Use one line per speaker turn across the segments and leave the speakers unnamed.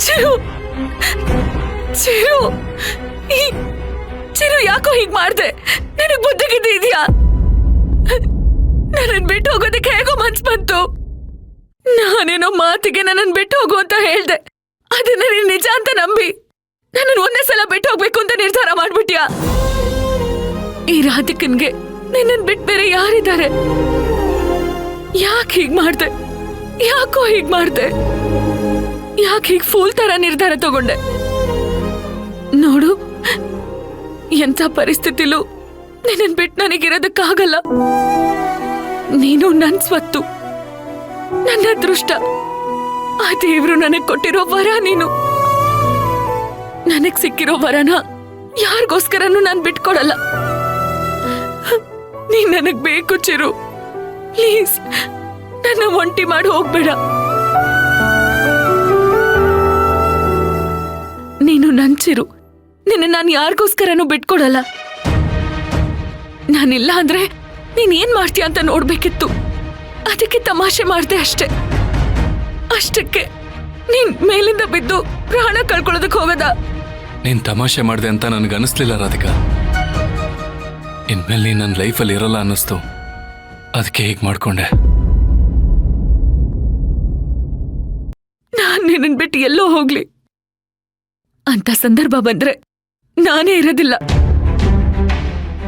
ಚಿರು ಚಿರು ಚಿರು ಯಾಕೋ ಹೀಗ್ ಮಾಡ್ದೆ? ನನಗ್ ಬುದ್ಧಿಗಿದ್ದೆ ಇದೆಯಾ? ನನ್ನನ್ ಬಿಟ್ಟು ಹೋಗೋದಕ್ಕೆ ಹೇಗೋ ಮನ್ಸ್ ಬಂತು. ನಾನೇನೋ ಮಾತಿಗೆ ನನ್ನನ್ ಬಿಟ್ಟು ಹೋಗು ಅಂತ ಹೇಳ್ದೆ. ಅದನ್ನ ನೀನ್ ನಿಜ ಅಂತ ನಂಬಿ ನನ್ನನ್ ಒಂದೇ ಸಲ ಬಿಟ್ಟು ಹೋಗ್ಬೇಕು ಅಂತ ನಿರ್ಧಾರ ಮಾಡ್ಬಿಟ್ಯಾ? ಈ ರಾಧಿಕನ್ಗೆ ನಿನ್ನನ್ ಬಿಟ್ಟು ಬೇರೆ ಯಾರಿದ್ದಾರೆ? ಯಾಕೆ ಹೀಗ್ ಮಾಡ್ದೆ? ಯಾಕೋ ಹೀಗ್ ಮಾಡ್ದೆ? ಯಾಕೆ ಹೀಗ್ ಫೂಲ್ ತರ ನಿರ್ಧಾರ ತಗೊಂಡೆ? ನೋಡು, ಎಂಥ ಪರಿಸ್ಥಿತಿಲೂ ನಿನ್ನನ್ ಬಿಟ್ಟು ನನಗಿರೋದಕ್ಕಾಗಲ್ಲ. ನೀನು ನನ್ ಸ್ವತ್ತು, ನನ್ನ ಅದೃಷ್ಟ. ಆ ದೇವ್ರು ನನಗ್ ಕೊಟ್ಟಿರೋ ವರ ನೀನು. ನನಗ್ ಸಿಕ್ಕಿರೋ ವರನ ಯಾರಿಗೋಸ್ಕರನೂ ನಾನ್ ಬಿಟ್ಕೊಡಲ್ಲ. ನೀನ್ ನನಗ್ ಬೇಕು ಚಿರು. ಪ್ಲೀಸ್ ನನ್ನ ಒಂಟಿ ಮಾಡಿ ಹೋಗ್ಬೇಡ. ನೀನು ನನ್ ಚಿರು. ನಿನ್ನ ನಾನು ಯಾರಿಗೋಸ್ಕರನೂ ಬಿಟ್ಕೊಡಲ್ಲ. ನಾನಿಲ್ಲ ಅಂದ್ರೆ ನೀನ್ ಏನ್ ಮಾಡ್ತೀಯ ಅಂತ ನೋಡ್ಬೇಕಿತ್ತು. ಅದಕ್ಕೆ ತಮಾಷೆ ಮಾಡ್ದೆ ಅಷ್ಟೆ. ಅಷ್ಟಕ್ಕೆ ನೀನ್ ಮೇಲಿಂದ ಬಿದ್ದು ಪ್ರಾಣ ಕಳ್ಕೊಳ್ಳೋದಕ್ಕೆ ಹೋಗದ?
ನೀನ್ ತಮಾಷೆ ಮಾಡ್ದೆ ಅಂತ ನನ್ಗೆ ಅನಿಸ್ಲಿಲ್ಲ ರಾಧಿಕಾ. ಇನ್ಮೇಲೆ ನೀನ್ ನನ್ನ ಲೈಫಲ್ಲಿ ಇರಲ್ಲ ಅನ್ನಿಸ್ತು. ಅದಕ್ಕೆ ಹೀಗೆ ಮಾಡ್ಕೊಂಡೆ.
ನಾನ್ ನಿನ್ನನ್ ಬಿಟ್ಟು ಎಲ್ಲೋ ಹೋಗ್ಲಿ ಅಂತ ಸಂದರ್ಭ ಬಂದ್ರೆ ನಾನೇ ಇರೋದಿಲ್ಲ.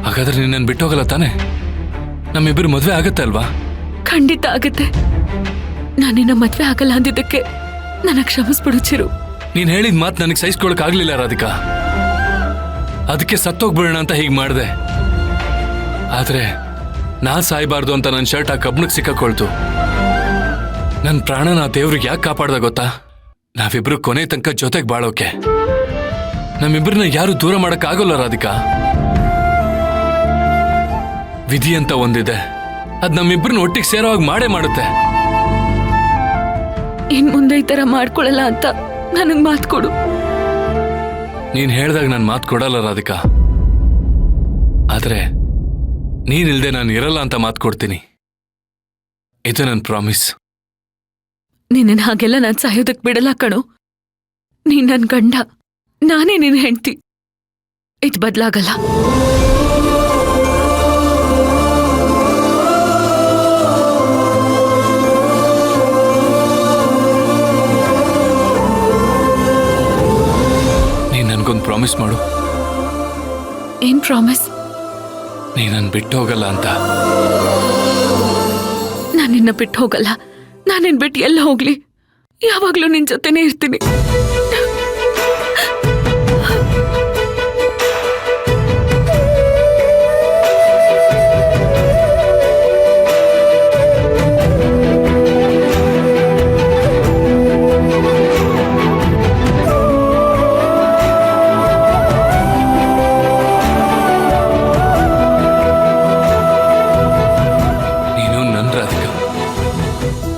ಹಾಗಾದ್ರೆ ನಿನ್ನನ್ನು ಬಿಟ್ಟೋಗಲ್ಲ ತಾನೆ? ನಮ್ಮಿಬ್ಬರು ಮದ್ವೆ ಆಗತ್ತೆ ಅಲ್ವಾ?
ಖಂಡಿತ ಆಗತ್ತೆ. ನಾನಿನ್ನ ಮದ್ವೆ ಆಗಲ್ಲ ಅಂದಿದ್ದಕ್ಕೆ ನನಗ್ ಕ್ಷಮಿಸ್ಬಿಡು ಚಿರು.
ನೀನ್ ಹೇಳಿದ ಮಾತು ನನಗೆ ಸಹಿಸ್ಕೊಳಕ್ ಆಗ್ಲಿಲ್ಲ ರಾಧಿಕಾ. ಅದಕ್ಕೆ ಸತ್ತೋಗ್ಬಿಡೋಣ ಅಂತ ಹೀಗೆ ಮಾಡಿದೆ. ಆದ್ರೆ ನಾ ಸಾಯ್ಬಾರ್ದು ಅಂತ ನನ್ನ ಶರ್ಟ್ ಆ ಕಬ್ಬಣಕ್ಕೆ ಸಿಕ್ಕಾಕೊಳ್ತು. ನನ್ನ ಪ್ರಾಣನ ಆ ದೇವ್ರಿಗೆ ಯಾಕೆ ಕಾಪಾಡ್ದ ಗೊತ್ತಾ? ನಾವಿಬ್ರು ಕೊನೆ ತನಕ ಜೊತೆಗೆ ಬಾಳೋಕೆ. ನಮ್ಮಿಬ್ರನ್ನ ಯಾರು ದೂರ ಮಾಡಕ್ ಆಗೋಲ್ಲ ರಾಧಿಕಾ. ವಿಧಿ ಅಂತ ಒಂದಿದೆ, ಅದ್ ನಮ್ಮಿಬ್ರನ್ನ ಒಟ್ಟಿಗೆ ಸೇರೋ ಹಾಗೆ ಮಾಡೇ ಮಾಡುತ್ತೆ.
ಇನ್ ಮುಂದೆ ಈ ತರ ಮಾಡ್ಕೊಳಲ್ಲ ಅಂತ ನನಗ್ ಮಾತು ಕೊಡು.
ನೀನ್ ಹೇಳ್ದಾಗ ನಾನು ಮಾತು ಕೊಡಲ್ಲ ರಾಧಿಕಾ. ಆದ್ರೆ ನೀನಿಲ್ದೆ ನಾನು ಇರಲ್ಲ ಅಂತ ಮಾತು ಕೊಡ್ತೀನಿ. ಇದು ನನ್ನ ಪ್ರಾಮಿಸ್.
ನಿನ್ನ ಹಾಗೆಲ್ಲ ನಾನ್ ಸಾಯೋದಕ್ ಬಿಡಲ್ಲ ಕಣೋ. ನೀನ್ ನನ್ ಗಂಡ, ನಾನೇ ನಿನ್ ಹೆಂಡ್ತಿ. ಇದು ಬದ್ಲಾಗಲ್ಲ.
ನೀನ್ ನನ್ಗೊಂದು ಪ್ರಾಮಿಸ್ ಮಾಡು.
ಏನ್ ಪ್ರಾಮಿಸ್?
ನೀ ನನ್ ಬಿಟ್ಟು ಹೋಗಲ್ಲ ಅಂತ.
ನಾನು ನಿನ್ನ ಬಿಟ್ಟು ಹೋಗಲ್ಲ. ನಾನಿನ್ ಬಿಟ್ಟು ಎಲ್ಲ ಹೋಗ್ಲಿ, ಯಾವಾಗ್ಲೂ ನಿನ್ ಜೊತೆನೇ ಇರ್ತೀನಿ.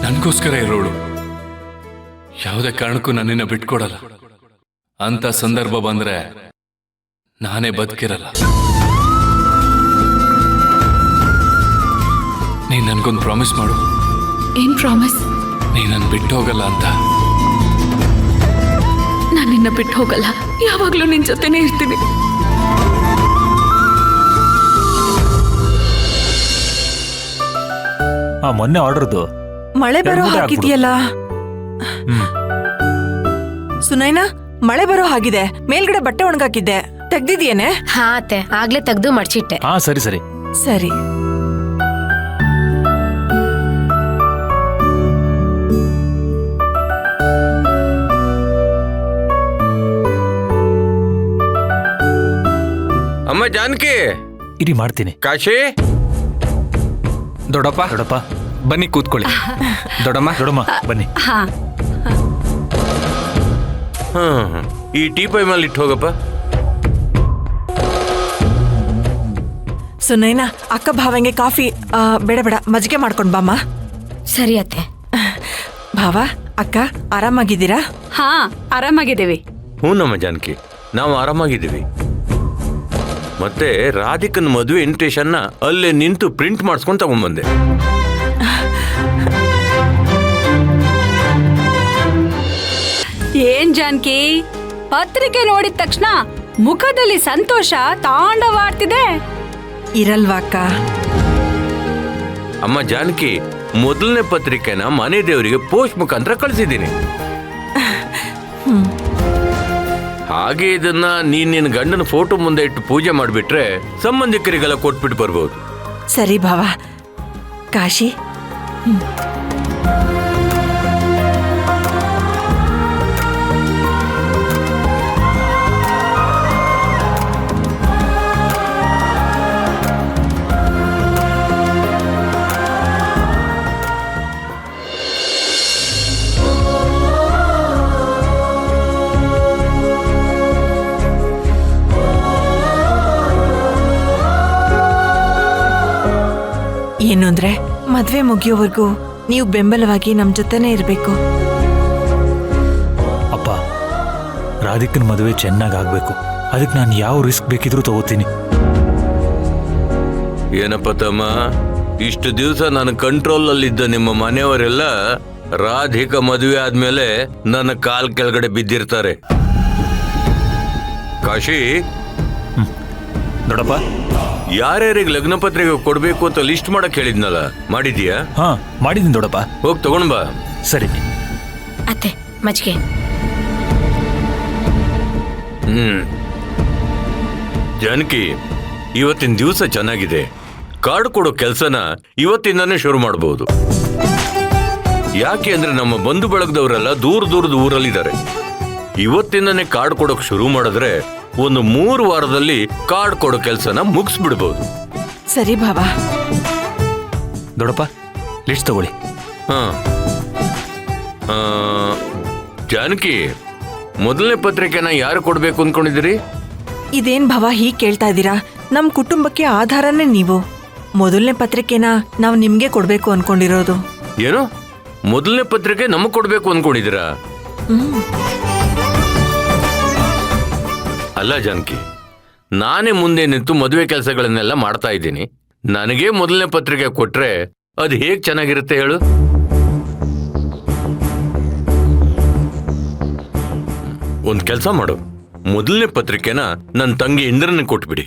ನನಗೋಸ್ಕರ ಇರೋಳು. ಯಾವುದೇ ಕಾರಣಕ್ಕೂ ನನ್ನನ್ನ ಬಿಟ್ಕೊಡಲ್ಲ. ಅಂತ ಸಂದರ್ಭ ಬಂದ್ರೆ ನಾನೇ ಬದುಕಿರಲ್ಲ. ನೀನ್ ನನ್ಗೊಂದು ಪ್ರಾಮಿಸ್ ಮಾಡು.
ಏನ್ ಪ್ರಾಮಿಸ್?
ನೀ ನನ್ ಬಿಟ್ಟು ಹೋಗಲ್ಲ ಅಂತ.
ನಾನು ನಿನ್ನ ಬಿಟ್ಟು ಹೋಗಲ್ಲ, ಯಾವಾಗ್ಲೂ ನಿನ್ ಜೊತೆನೇ ಇರ್ತೀನಿ.
ಮೊನ್ನೆ ಆರ್ಡರ್ದು
ಮಳೆ ಬರೋ ಹಾಗಿದೆಯಲ್ಲ ಸುನೈನಾ. ಮಳೆ ಬರೋ ಹಾಗಿದೆ. ಮೇಲ್ಗಡೆ ಬಟ್ಟೆ ಒಣಗಾಕಿದ್ದೆ, ತೆಗ್ದಿದ್ಯೇನೆ?
ಹಾ ಅತ್ತೆ, ಆಗ್ಲೇ ತೆಗ್ದು ಮಡ್ಚಿಟ್ಟೆ.
ಹಾ ಸರಿ ಸರಿ
ಸರಿ.
ಅಮ್ಮ ಜಾನಕಿ,
ಇರಿ ಮಾಡ್ತೀನಿ.
ಕಾಶಿ,
ದೊಡ್ಡಪ್ಪ
ದೊಡ್ಡಪ್ಪ
ಬನ್ನಿ ಕೂತ್ಕೊಳ್ಳಿ. ದೊಡ್ಡಮ್ಮ
ದೊಡ್ಡಮ್ಮ ಬನ್ನಿ.
ಈ ಟೀ ಪೈ ಮೇಲೆ ಇಟ್ಟು ಹೋಗಪ್ಪ.
ಸುನೈನಾ, ಅಕ್ಕ ಭಾವಂಗೆ ಕಾಫಿ ಬೇಡ ಬೇಡ, ಮಜ್ಜಿಗೆ ಮಾಡ್ಕೊಂಡ್ ಬಾಮ್ಮ.
ಸರಿ ಅತ್ತೆ.
ಭಾವ, ಅಕ್ಕ ಆರಾಮಾಗಿದ್ದೀರಾ?
ಹಾ, ಆರಾಮಾಗಿದ್ದೀವಿ.
ಹ್ಞೂ ನಮ್ಮ ಜಾನಕಿ, ನಾವು ಆರಾಮಾಗಿದ್ದೀವಿ. ಮತ್ತೆ ರಾಧಿಕನ್ ಮದುವೆ ಇನ್ವಿಟೇಷನ್ನ ಅಲ್ಲೇ ನಿಂತು ಪ್ರಿಂಟ್ ಮಾಡಿಸ್ಕೊಂಡು ತಗೊಂಡ್ಬಂದೆ.
ಏನ್ ಏನ್ ಜಾನ್ಕಿ, ಪತ್ರಿಕೆ ನೋಡಿದ ತಕ್ಷಣ ಮುಖದಲ್ಲಿ ಸಂತೋಷ ತಾಂಡವಾಡ್ತಿದೆ.
ಇರಲ್ವಾ ಅಕ್ಕ?
ಅಮ್ಮ ಜಾನಕಿ, ಮೊದಲನೇ ಪತ್ರಿಕೆನ ಮನೆ ದೇವರಿಗೆ ಪೋಸ್ಟ್ ಮುಖಾಂತರ ಕಳಿಸಿದ್ದೀನಿ. ಹಾಗೆ ಇದನ್ನ ನಿನ್ನ ಗಂಡನ ಫೋಟೋ ಮುಂದೆ ಇಟ್ಟು ಪೂಜೆ ಮಾಡಿಬಿಟ್ರೆ ಸಂಬಂಧಿಕರಿಗೆಲ್ಲ ಕೊಟ್ಬಿಟ್ಟು ಬರ್ಬೋದು.
ಸರಿ ಭಾವ. ಕಾಶಿ, ಏನು ಅಂದ್ರೆ ಮದ್ವೆ ಮುಗಿಯೋವರೆಗೂ ನೀವು ಬೆಂಬಲವಾಗಿ ನಮ್ ಜೊತೆನೇ ಇರ್ಬೇಕು.
ಅಪ್ಪ, ರಾಧಿಕನ ಮದುವೆ ಚೆನ್ನಾಗಿ ಆಗ್ಬೇಕು. ಅದಕ್ಕೆ ನಾನು ಯಾವ ರಿಸ್ಕ್ ಬೇಕಿದ್ರೂ ತಗೋತೀನಿ.
ಏನಪ್ಪ ತಮ್ಮ, ಇಷ್ಟು ದಿವಸ ನನ್ನ ಕಂಟ್ರೋಲ್ ಅಲ್ಲಿದ್ದ ನಿಮ್ಮ ಮನೆಯವರೆಲ್ಲ ರಾಧಿಕ ಮದುವೆ ಆದ್ಮೇಲೆ ನನ್ನ ಕಾಲ್ ಕೆಳಗಡೆ ಬಿದ್ದಿರ್ತಾರೆ. ಕಾಶಿ,
ದೊಡ್ಡಪ್ಪ,
ಯಾರ್ಯಾರಿಗೆ ಲಗ್ನ ಪತ್ರಿಕೆ ಕೊಡ್ಬೇಕು ಅಂತ ಲಿಸ್ಟ್ ಮಾಡಕ್ ಹೇಳಿದ್ನಲ್ಲ, ಮಾಡಿದ್ಯಾ?
ಹಾ ಮಾಡಿದ್ದೀನಿ ದೊಡ್ಡಪ್ಪ.
ಹೋಗ್ ತಗೊಂಡ್ ಬಾ.
ಸರಿ.
ಅತ್ತೆ ಮಜ್ಜಿಗೆ.
ಜಾನಕಿ, ಇವತ್ತಿನ ದಿವಸ ಚೆನ್ನಾಗಿದೆ. ಕಾರ್ಡ್ ಕೊಡೋ ಕೆಲಸನ ಇವತ್ತಿಂದಾನೇ ಶುರು ಮಾಡಬಹುದು. ಯಾಕೆ ಅಂದ್ರೆ ನಮ್ಮ ಬಂಧು ಬಳಗದವರೆಲ್ಲ ದೂರದ ಊರಲ್ಲಿದ್ದಾರೆ. ಇವತ್ತಿಂದಾನೇ ಕಾರ್ಡ್ ಕೊಡೋಕ್ ಶುರು ಮಾಡಿದ್ರೆ ಒಂದು 3 ವಾರದಲ್ಲಿ ಕಾರ್ಡ್ ಕೊಡೋ ಕೆಲಸನ ಮುಗಿಸ್ಬಿಡ್ಬಹುದು.
ಸರಿ ಭಾವ.
ದೊಡ್ಡಪ್ಪ, ಲಿಸ್ಟ್ ತಗೊಳ್ಳಿ.
ಹಾ, ಜಾನಕಿ, ಮೊದಲನೇ ಪತ್ರಿಕೆನ ಯಾರು ಕೊಡ್ಬೇಕು ಅನ್ಕೊಂಡಿದ್ದೀರಿ?
ಇದೇನ್ ಭಾವ ಹೀಗ್ ಕೇಳ್ತಾ ಇದ್ದೀರಾ? ನಮ್ ಕುಟುಂಬಕ್ಕೆ ಆಧಾರನೇ ನೀವು. ಮೊದಲನೇ ಪತ್ರಿಕೆನ ನಾವು ನಿಮ್ಗೆ ಕೊಡ್ಬೇಕು ಅನ್ಕೊಂಡಿರೋದು.
ಏನು, ಮೊದಲನೇ ಪತ್ರಿಕೆ ನಮಗ್ ಕೊಡ್ಬೇಕು ಅನ್ಕೊಂಡಿದ್ದೀರಾ? ಅಲ್ಲ ಜಾನಕಿ, ನಾನೇ ಮುಂದೆ ನಿಂತು ಮದುವೆ ಕೆಲಸಗಳನ್ನೆಲ್ಲ ಮಾಡ್ತಾ ಇದ್ದೀನಿ. ನನಗೆ ಮೊದಲನೇ ಪತ್ರಿಕೆ ಕೊಟ್ರೆ ಅದು ಹೇಗ್ ಚೆನ್ನಾಗಿರುತ್ತೆ ಹೇಳು? ಒಂದ್ ಕೆಲಸ ಮಾಡು, ಮೊದಲನೇ ಪತ್ರಿಕೆನ ನನ್ನ ತಂಗಿ ಇಂದ್ರನಿಗೆ ಕೊಟ್ಬಿಡಿ.